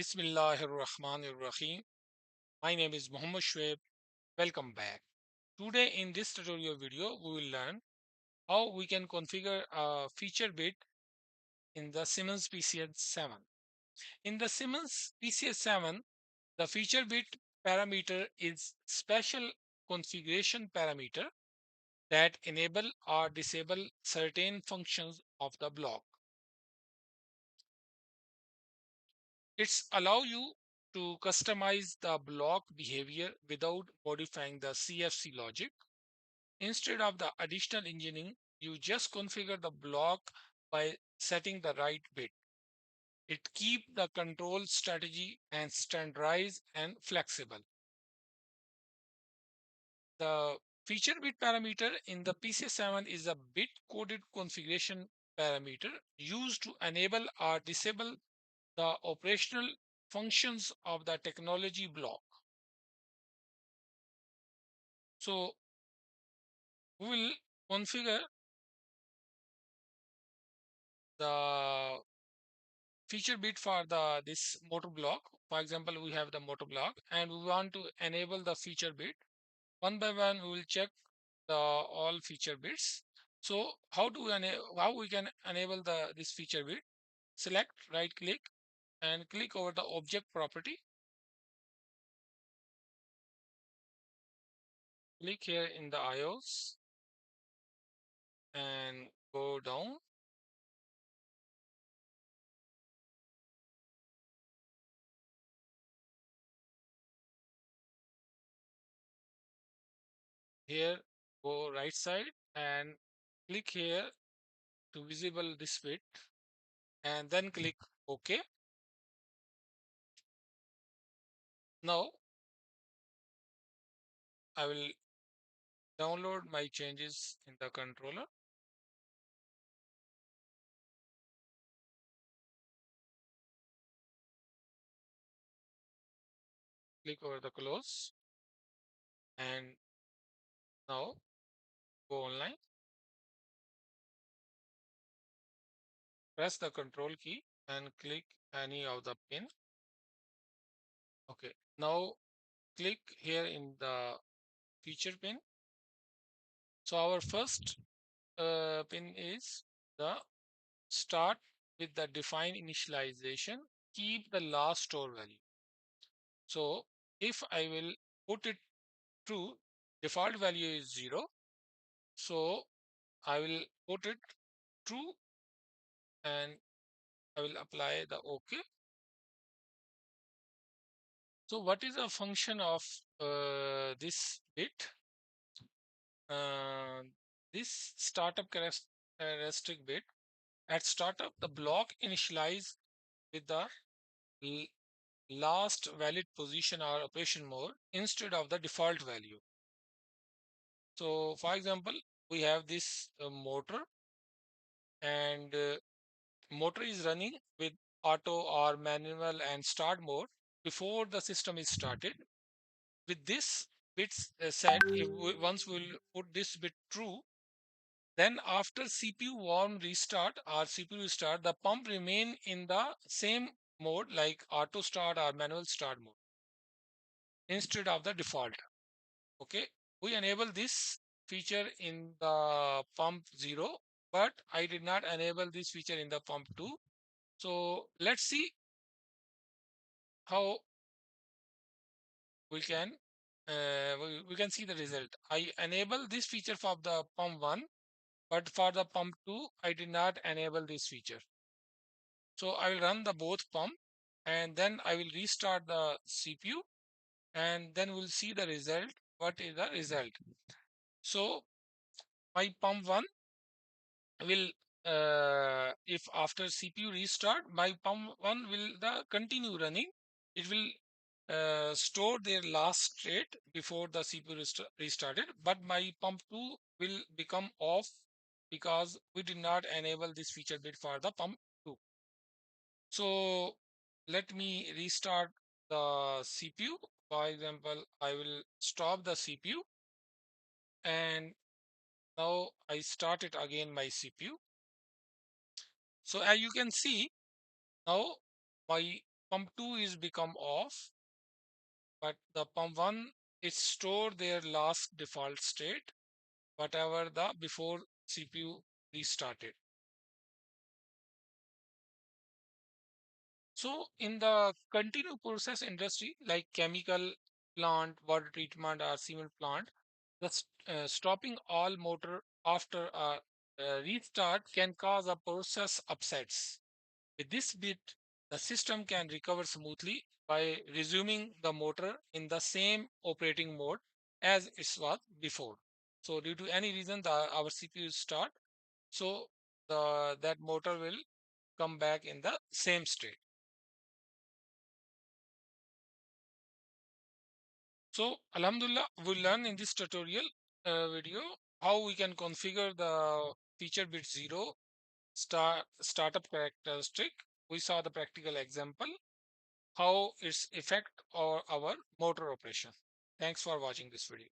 Bismillahirrahmanirrahim. My name is Muhammad Shoaib. Welcome back. Today in this tutorial video, we will learn how we can configure a feature bit in the Siemens PCS 7. In the Siemens PCS 7, the feature bit parameter is special configuration parameter that enable or disable certain functions of the block. It's allow you to customize the block behavior without modifying the CFC logic. Instead of the additional engineering, you just configure the block by setting the right bit. It keeps the control strategy and standardized and flexible. The feature bit parameter in the PC7 is a bit coded configuration parameter used to enable or disable the operational functions of the technology block. So we will configure the feature bit for the this motor block. For example, we have the motor block and we want to enable the feature bit. One by one, we will check the all feature bits. So how we can enable the this feature bit? Select, right click and click over the object property. Click here in the IOs and go down. Here, go right side and click here to visible this bit and then click OK. Now I will download my changes in the controller. Click over the close and now go online. Press the control key and click any of the pin. Okay. Now click here in the feature pin. So our first pin is the start with the define initialization. Keep the last store value. So if I will put it true, default value is 0. So I will put it true and I will apply the OK. So what is a function of this bit? Uh, this startup characteristic bit, at startup, the block initialize with the last valid position or operation mode instead of the default value. So for example, we have this motor and motor is running with auto or manual and start mode before the system is started. With this bits set, if once we'll put this bit true, then after CPU warm restart or CPU restart, the pump remain in the same mode like auto start or manual start mode instead of the default. Okay, we enable this feature in the pump 0, but I did not enable this feature in the pump 2. So let's see how we can we can see the result. I enable this feature for the pump 1, but for the pump 2 I did not enable this feature. So I will run the both pump and then I will restart the CPU and then we'll see the result. What is the result? So my pump 1 will if after CPU restart, my pump 1 will the continue running. It will store their last state before the CPU restarted, but my pump 2 will become off because we did not enable this feature bit for the pump 2. So let me restart the CPU. For example, I will stop the CPU and now I started again my CPU. So as you can see, now my pump 2 is become off, but the pump 1 is store their last default state, whatever the before CPU restarted. So in the continuous process industry, like chemical plant, water treatment, or cement plant, the stopping all motor after a restart can cause a process upsets. With this bit, the system can recover smoothly by resuming the motor in the same operating mode as it was before. So due to any reason, our CPU is start, so that motor will come back in the same state. So Alhamdulillah, we'll learn in this tutorial video how we can configure the feature bit 0 startup characteristic. We saw the practical example, how its effect or our motor operation. Thanks for watching this video.